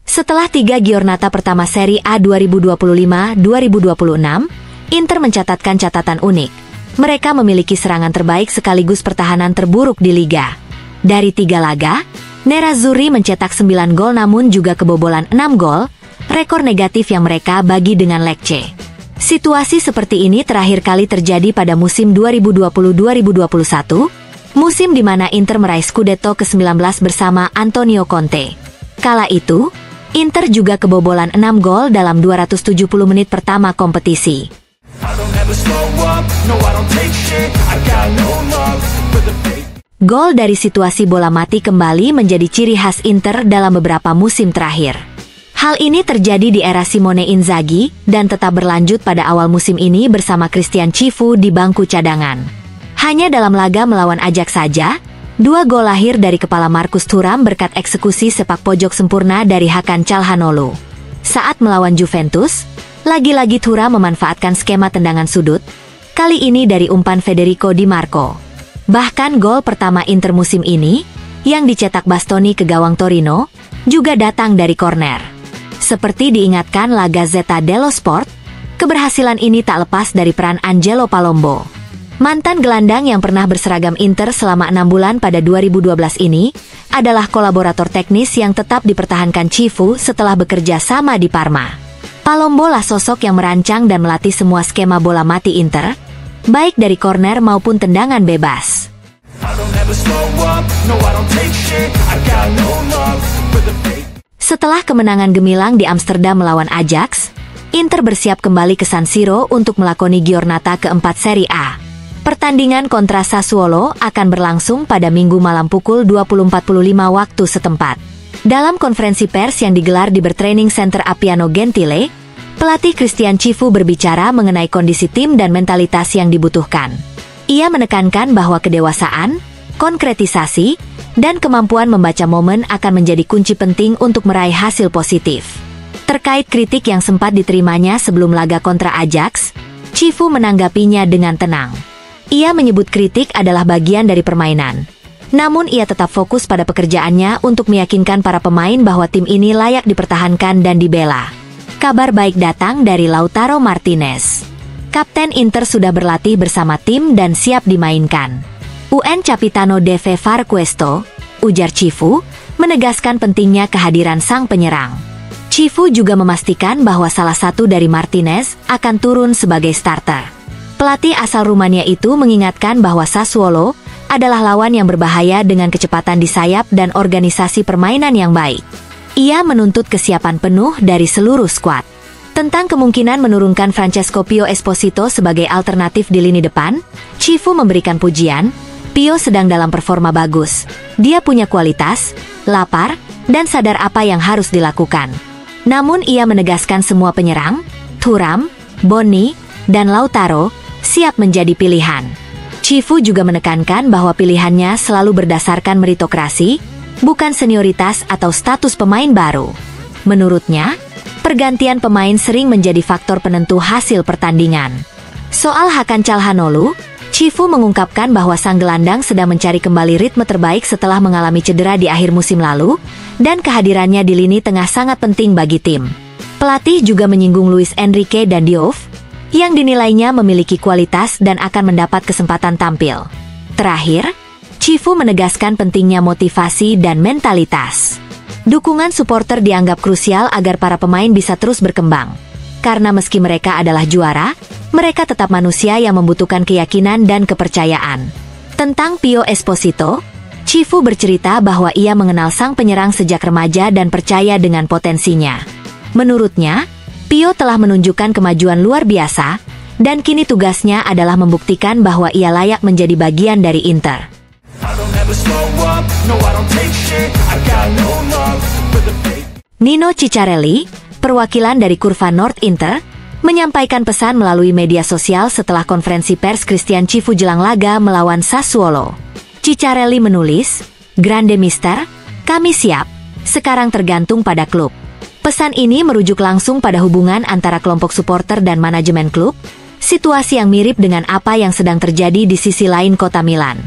Setelah 3 giornata pertama Serie A 2025-2026, Inter mencatatkan catatan unik. Mereka memiliki serangan terbaik sekaligus pertahanan terburuk di Liga. Dari 3 laga, Nerazzurri mencetak 9 gol namun juga kebobolan 6 gol, rekor negatif yang mereka bagi dengan Lecce. Situasi seperti ini terakhir kali terjadi pada musim 2020-2021, musim di mana Inter meraih Scudetto ke-19 bersama Antonio Conte. Kala itu, Inter juga kebobolan 6 gol dalam 270 menit pertama kompetisi. Gol dari situasi bola mati kembali menjadi ciri khas Inter dalam beberapa musim terakhir. Hal ini terjadi di era Simone Inzaghi dan tetap berlanjut pada awal musim ini bersama Christian Cifu di bangku cadangan. Hanya dalam laga melawan Ajax saja, 2 gol lahir dari kepala Marcus Thuram berkat eksekusi sepak pojok sempurna dari Hakan Calhanoglu. Saat melawan Juventus, lagi-lagi Thuram memanfaatkan skema tendangan sudut, kali ini dari umpan Federico Di Marco. Bahkan gol pertama Inter musim ini, yang dicetak Bastoni ke gawang Torino, juga datang dari korner. Seperti diingatkan La Gazzetta dello Sport, keberhasilan ini tak lepas dari peran Angelo Palombo. Mantan gelandang yang pernah berseragam Inter selama 6 bulan pada 2012 ini, adalah kolaborator teknis yang tetap dipertahankan Cifu setelah bekerja sama di Parma. Palombo lah sosok yang merancang dan melatih semua skema bola mati Inter, baik dari korner maupun tendangan bebas. Setelah kemenangan gemilang di Amsterdam melawan Ajax, Inter bersiap kembali ke San Siro untuk melakoni giornata keempat Serie A. Pertandingan kontra Sassuolo akan berlangsung pada Minggu malam pukul 20.45 waktu setempat. Dalam konferensi pers yang digelar di Bertraining Center Appiano Gentile, pelatih Christian Cifu berbicara mengenai kondisi tim dan mentalitas yang dibutuhkan. Ia menekankan bahwa kedewasaan, konkretisasi, dan kemampuan membaca momen akan menjadi kunci penting untuk meraih hasil positif. Terkait kritik yang sempat diterimanya sebelum laga kontra Ajax, Cifu menanggapinya dengan tenang. Ia menyebut kritik adalah bagian dari permainan. Namun ia tetap fokus pada pekerjaannya untuk meyakinkan para pemain bahwa tim ini layak dipertahankan dan dibela. Kabar baik datang dari Lautaro Martinez. Kapten Inter sudah berlatih bersama tim dan siap dimainkan. Un capitano deve fare questo, ujar Cifu, menegaskan pentingnya kehadiran sang penyerang. Cifu juga memastikan bahwa salah satu dari Martinez akan turun sebagai starter. Pelatih asal Rumania itu mengingatkan bahwa Sassuolo adalah lawan yang berbahaya dengan kecepatan di sayap dan organisasi permainan yang baik. Ia menuntut kesiapan penuh dari seluruh skuad. Tentang kemungkinan menurunkan Francesco Pio Esposito sebagai alternatif di lini depan, Cifu memberikan pujian, Pio sedang dalam performa bagus. Dia punya kualitas, lapar, dan sadar apa yang harus dilakukan. Namun ia menegaskan semua penyerang, Thuram, Bonni, dan Lautaro, siap menjadi pilihan. Cifu juga menekankan bahwa pilihannya selalu berdasarkan meritokrasi, bukan senioritas atau status pemain baru. Menurutnya, pergantian pemain sering menjadi faktor penentu hasil pertandingan. Soal Hakan Calhanoglu, Cifu mengungkapkan bahwa sang gelandang sedang mencari kembali ritme terbaik setelah mengalami cedera di akhir musim lalu, dan kehadirannya di lini tengah sangat penting bagi tim. Pelatih juga menyinggung Luis Enrique dan Diouf, yang dinilainya memiliki kualitas dan akan mendapat kesempatan tampil. Terakhir, Cifu menegaskan pentingnya motivasi dan mentalitas. Dukungan supporter dianggap krusial agar para pemain bisa terus berkembang. Karena meski mereka adalah juara, mereka tetap manusia yang membutuhkan keyakinan dan kepercayaan. Tentang Pio Esposito, Cifu bercerita bahwa ia mengenal sang penyerang sejak remaja dan percaya dengan potensinya. Menurutnya, Pio telah menunjukkan kemajuan luar biasa, dan kini tugasnya adalah membuktikan bahwa ia layak menjadi bagian dari Inter. Nino Ciccarelli, perwakilan dari Curva Nord Inter, menyampaikan pesan melalui media sosial setelah konferensi pers Christian Cifu jelang laga melawan Sassuolo. Ciccarelli menulis, "Grande Mister, kami siap, sekarang tergantung pada klub." Pesan ini merujuk langsung pada hubungan antara kelompok supporter dan manajemen klub, situasi yang mirip dengan apa yang sedang terjadi di sisi lain kota Milan.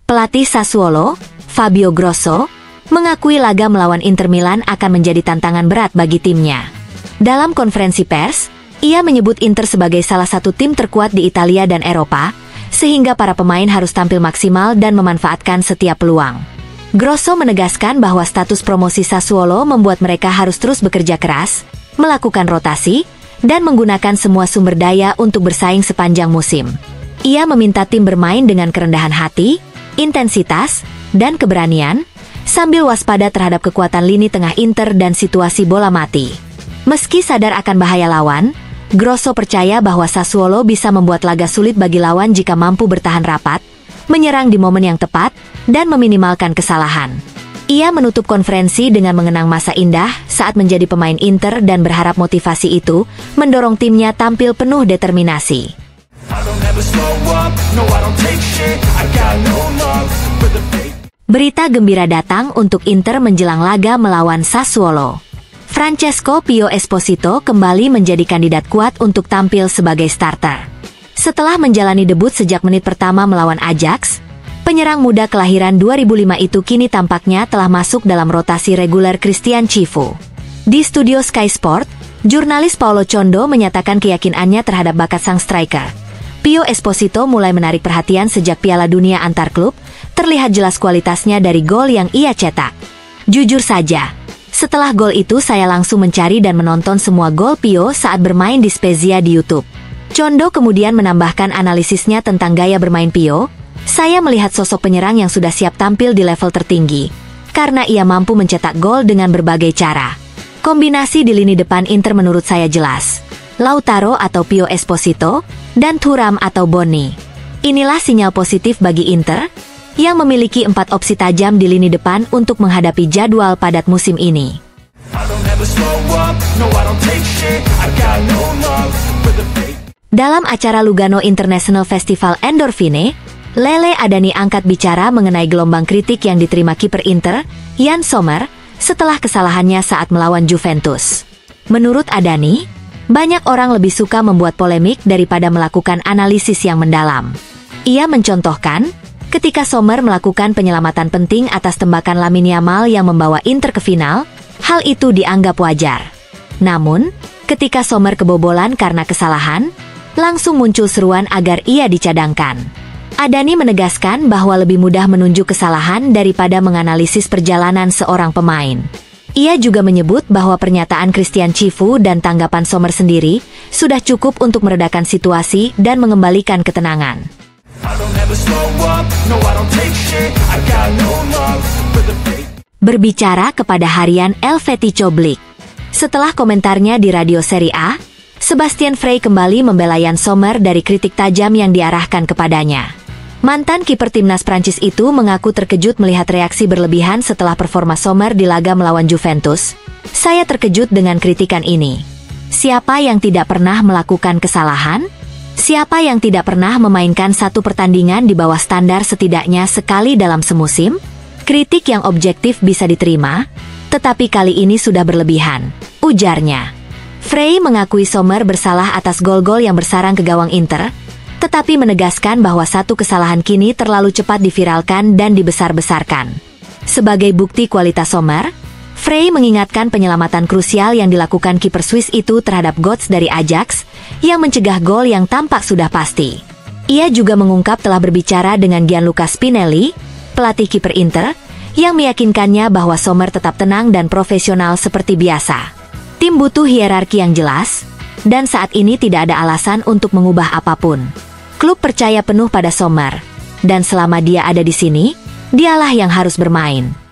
Pelatih Sassuolo, Fabio Grosso, mengakui laga melawan Inter Milan akan menjadi tantangan berat bagi timnya. Dalam konferensi pers, ia menyebut Inter sebagai salah satu tim terkuat di Italia dan Eropa, sehingga para pemain harus tampil maksimal dan memanfaatkan setiap peluang. Grosso menegaskan bahwa status promosi Sassuolo membuat mereka harus terus bekerja keras, melakukan rotasi, dan menggunakan semua sumber daya untuk bersaing sepanjang musim. Ia meminta tim bermain dengan kerendahan hati, intensitas, dan keberanian, sambil waspada terhadap kekuatan lini tengah Inter dan situasi bola mati. Meski sadar akan bahaya lawan, Grosso percaya bahwa Sassuolo bisa membuat laga sulit bagi lawan jika mampu bertahan rapat, menyerang di momen yang tepat, dan meminimalkan kesalahan. Ia menutup konferensi dengan mengenang masa indah saat menjadi pemain Inter dan berharap motivasi itu mendorong timnya tampil penuh determinasi. Berita gembira datang untuk Inter menjelang laga melawan Sassuolo. Francesco Pio Esposito kembali menjadi kandidat kuat untuk tampil sebagai starter. Setelah menjalani debut sejak menit pertama melawan Ajax, penyerang muda kelahiran 2005 itu kini tampaknya telah masuk dalam rotasi reguler Christian Cifu. Di studio Sky Sport, jurnalis Paolo Condo menyatakan keyakinannya terhadap bakat sang striker. Pio Esposito mulai menarik perhatian sejak Piala Dunia antar klub, terlihat jelas kualitasnya dari gol yang ia cetak. Jujur saja, setelah gol itu saya langsung mencari dan menonton semua gol Pio saat bermain di Spezia di YouTube. Condo kemudian menambahkan analisisnya tentang gaya bermain Pio. Saya melihat sosok penyerang yang sudah siap tampil di level tertinggi, karena ia mampu mencetak gol dengan berbagai cara. Kombinasi di lini depan Inter menurut saya jelas. Lautaro atau Pio Esposito, dan Thuram atau Boni. Inilah sinyal positif bagi Inter, yang memiliki 4 opsi tajam di lini depan untuk menghadapi jadwal padat musim ini. Dalam acara Lugano International Festival Endorfine, Lele Adani angkat bicara mengenai gelombang kritik yang diterima kiper Inter, Yann Sommer, setelah kesalahannya saat melawan Juventus. Menurut Adani, banyak orang lebih suka membuat polemik daripada melakukan analisis yang mendalam. Ia mencontohkan, ketika Sommer melakukan penyelamatan penting atas tembakan Lamine Yamal yang membawa Inter ke final, hal itu dianggap wajar. Namun, ketika Sommer kebobolan karena kesalahan, langsung muncul seruan agar ia dicadangkan. Adani menegaskan bahwa lebih mudah menunjuk kesalahan daripada menganalisis perjalanan seorang pemain. Ia juga menyebut bahwa pernyataan Christian Cifu dan tanggapan Sommer sendiri sudah cukup untuk meredakan situasi dan mengembalikan ketenangan. Berbicara kepada harian Helveticcio Blick. Setelah komentarnya di radio Serie A, Sebastian Frey kembali membela Yann Sommer dari kritik tajam yang diarahkan kepadanya. Mantan kiper timnas Prancis itu mengaku terkejut melihat reaksi berlebihan setelah performa Sommer di laga melawan Juventus. Saya terkejut dengan kritikan ini. Siapa yang tidak pernah melakukan kesalahan? Siapa yang tidak pernah memainkan satu pertandingan di bawah standar setidaknya sekali dalam semusim? Kritik yang objektif bisa diterima, tetapi kali ini sudah berlebihan, ujarnya. Frey mengakui Sommer bersalah atas gol-gol yang bersarang ke gawang Inter, tetapi menegaskan bahwa satu kesalahan kini terlalu cepat diviralkan dan dibesar-besarkan. Sebagai bukti kualitas Sommer, Frey mengingatkan penyelamatan krusial yang dilakukan kiper Swiss itu terhadap Götze dari Ajax, yang mencegah gol yang tampak sudah pasti. Ia juga mengungkap telah berbicara dengan Gianluca Spinelli, pelatih kiper Inter, yang meyakinkannya bahwa Sommer tetap tenang dan profesional seperti biasa. Tim butuh hierarki yang jelas, dan saat ini tidak ada alasan untuk mengubah apapun. Klub percaya penuh pada Sommer, dan selama dia ada di sini, dialah yang harus bermain.